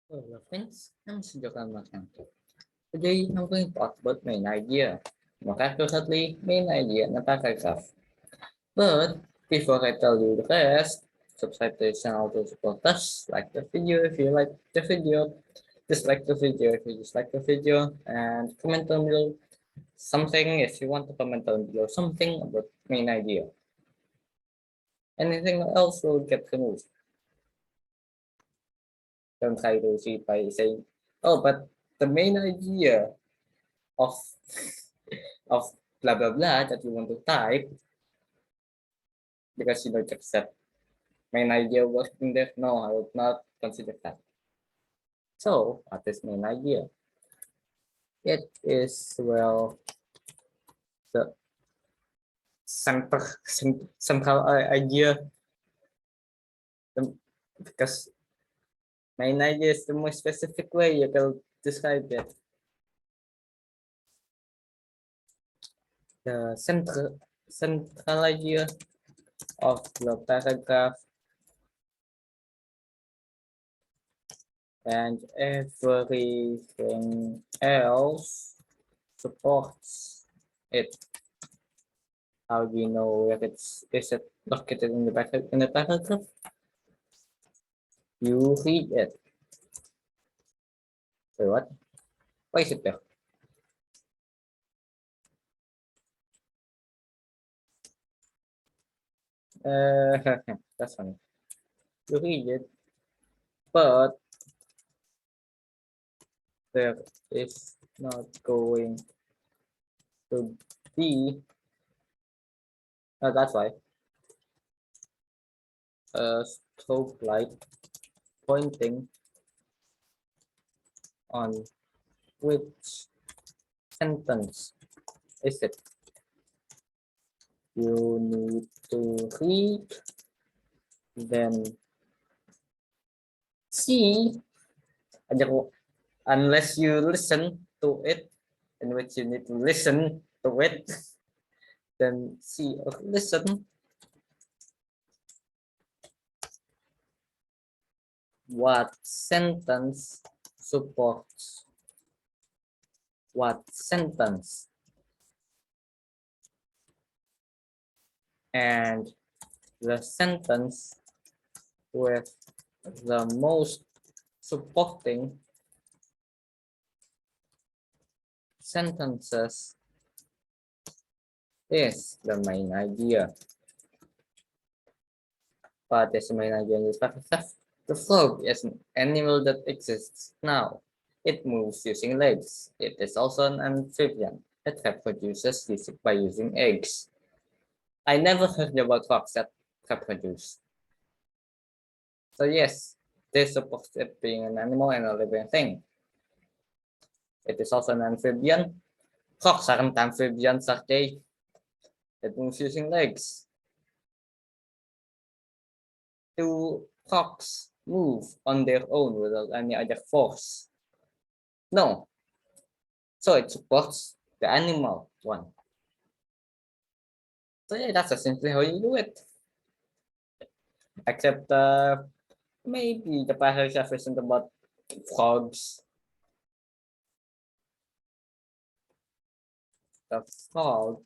Hello friends, I'm Sujokan Makanto. Today I'm going to talk about main idea. More accurately, main idea na paragraph. But before I tell you the rest, subscribe to the channel to support us. Like the video if you like the video. Dislike the video if you dislike the video. And comment down below something if you want to comment down below something about main idea. Anything else will get removed. Don't try to see by saying, oh, but the main idea of of blah blah blah that you want to type because you don't accept main idea working there. No, I would not consider that. So what is main idea? It is well the central idea because main idea is the most specific way you can describe it. The central idea of the paragraph and everything else supports it. How do you know if is it located in the paragraph? You read it. So what? Why is it there? That's funny. You read it, but there is not going to be. That's why a strobe light pointing on which sentence is it. You need to read, then see. Unless you listen to it, in which you need to listen to it, then see or listen what sentence supports what sentence, and the sentence with the most supporting sentences is the main idea. What is the main idea in this paragraph? The frog is an animal that exists now. It moves using legs. It is also an amphibian that reproduces by using eggs. I never heard about frogs that reproduce. So yes, this supports it being an animal and a living thing. It is also an amphibian. Frogs aren't amphibians, are they? It moves using legs. Do frogs move on their own without any other force? No. So it supports the animal one. So yeah, that's essentially how you do it. Except maybe the paragraph isn't about frogs. The frog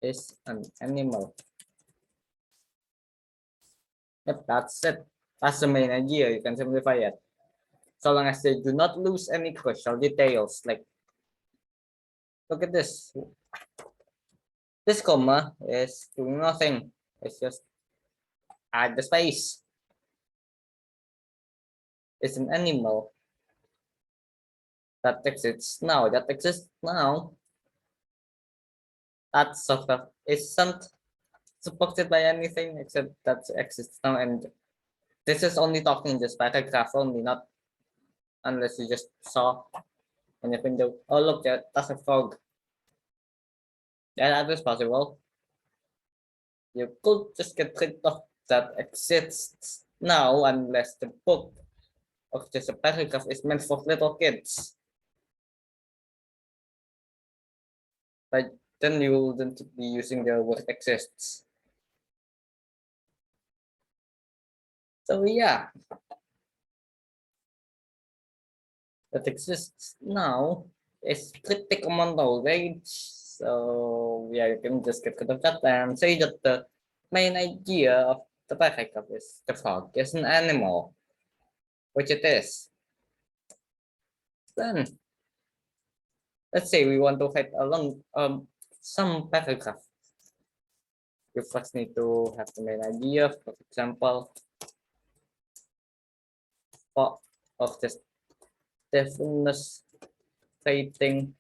is an animal. Yep, that's it. That's the main idea. You can simplify it. So long as they do not lose any crucial details. Like, look at this. This comma is doing nothing. It's just add the space. It's an animal that exists now. That exists now. That sort of isn't supported by anything except that exists now. And this is only talking in this paragraph only, not unless you just saw in the window. Oh look, that's a frog. Yeah, that is possible. You could just get rid of that exists now unless the book of just a paragraph is meant for little kids. But then you wouldn't be using the word exists. So yeah, that exists now is pretty common knowledge. So yeah, you can just get rid of that and say that the main idea of the paragraph is the frog is an animal, which it is. Then let's say we want to write a long some paragraph. You first need to have the main idea, for example, of this defenestration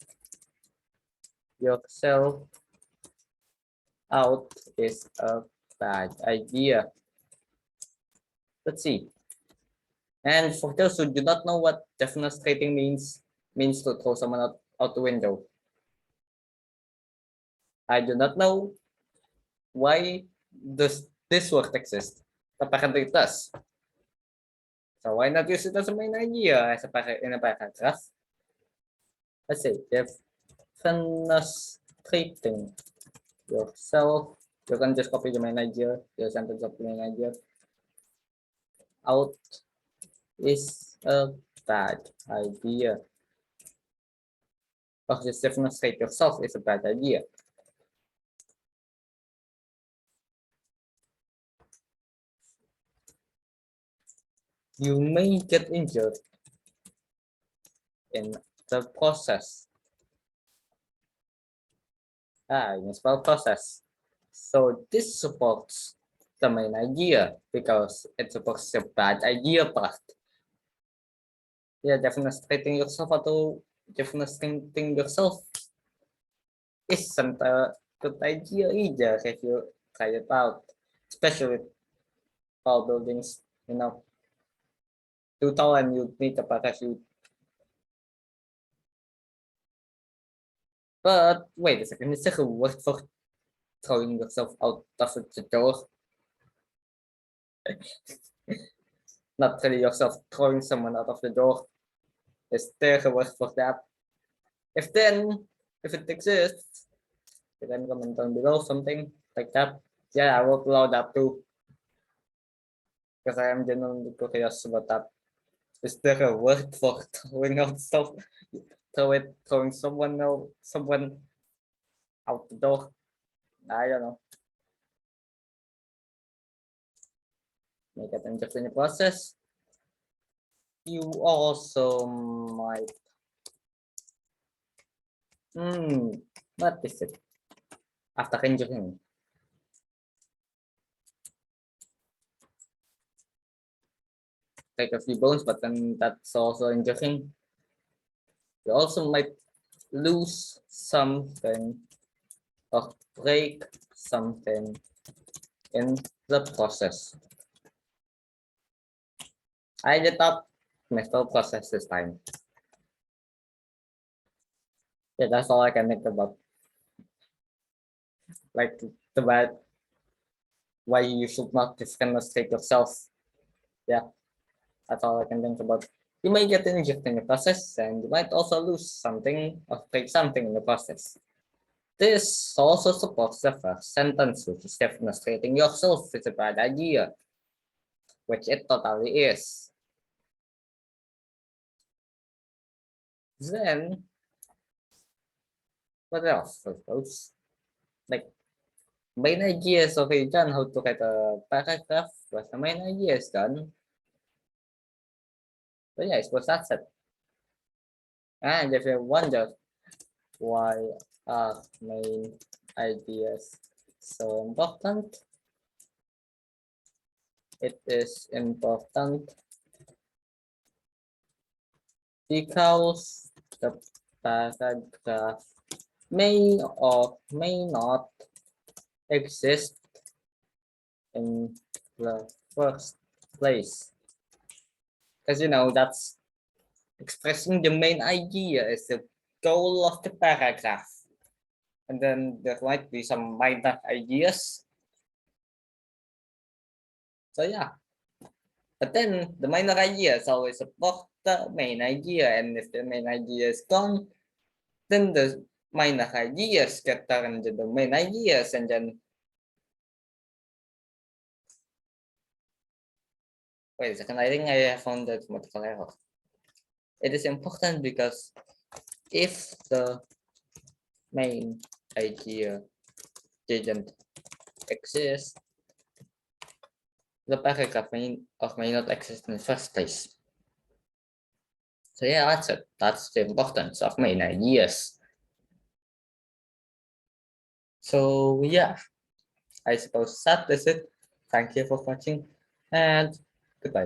yourself out is a bad idea. Let's see. And for those who do not know what defenestrating means to throw someone out the window. I do not know why does this word exist. Apparently it does. So why not use it as a main idea as in a paragraph? Let's say defenestrating yourself. You can just copy the main idea, the sentence of the main idea. Out is a bad idea. Or just defenestrate yourself is a bad idea. You may get injured in the process. In spell process. So this supports the main idea because it supports the bad idea part. Yeah, defenestrating yourself atau defenestrating yourself isn't a good idea either if you try it out, especially with tall buildings, too tall and you need a parachute. But wait a second, is there a word for throwing yourself out of the door? Not really yourself, throwing someone out of the door. Is there a word for that? If it exists, you can comment down below something like that. Yeah, I will allow that too. Because I am genuinely curious about that. Is there a word for throwing out stuff? Throwing someone out the door? I don't know. Make it interesting in the process. You also might. What is it? After injuring. Take a few bones, but then that's also injuring. You also might lose something or break something in the process. I did not mental process this time. Yeah, that's all I can think about. Like the bad why you should not defenestrate yourself. Yeah, that's all I can think about. You may get injured in the process, and you might also lose something or break something in the process. This also supports the first sentence, which is defenestrating yourself is a bad idea, which it totally is. Then, what else? I suppose, like main idea is already done. How to write a paragraph? But the main idea is done. But yeah, I suppose that's it. And if you wonder why are main ideas so important, it is important because the paragraph may or may not exist in the first place. Because that's expressing the main idea is the goal of the paragraph. And then there might be some minor ideas. So yeah. But then the minor ideas always support the main idea. And if the main idea is gone, then the minor ideas get turned into the main ideas, and then wait a second, I think I found that multiple error. It is important because if the main idea didn't exist, the paragraph may not exist in the first place. So yeah, that's it. That's the importance of main ideas. So yeah, I suppose that is it. Thank you for watching and goodbye.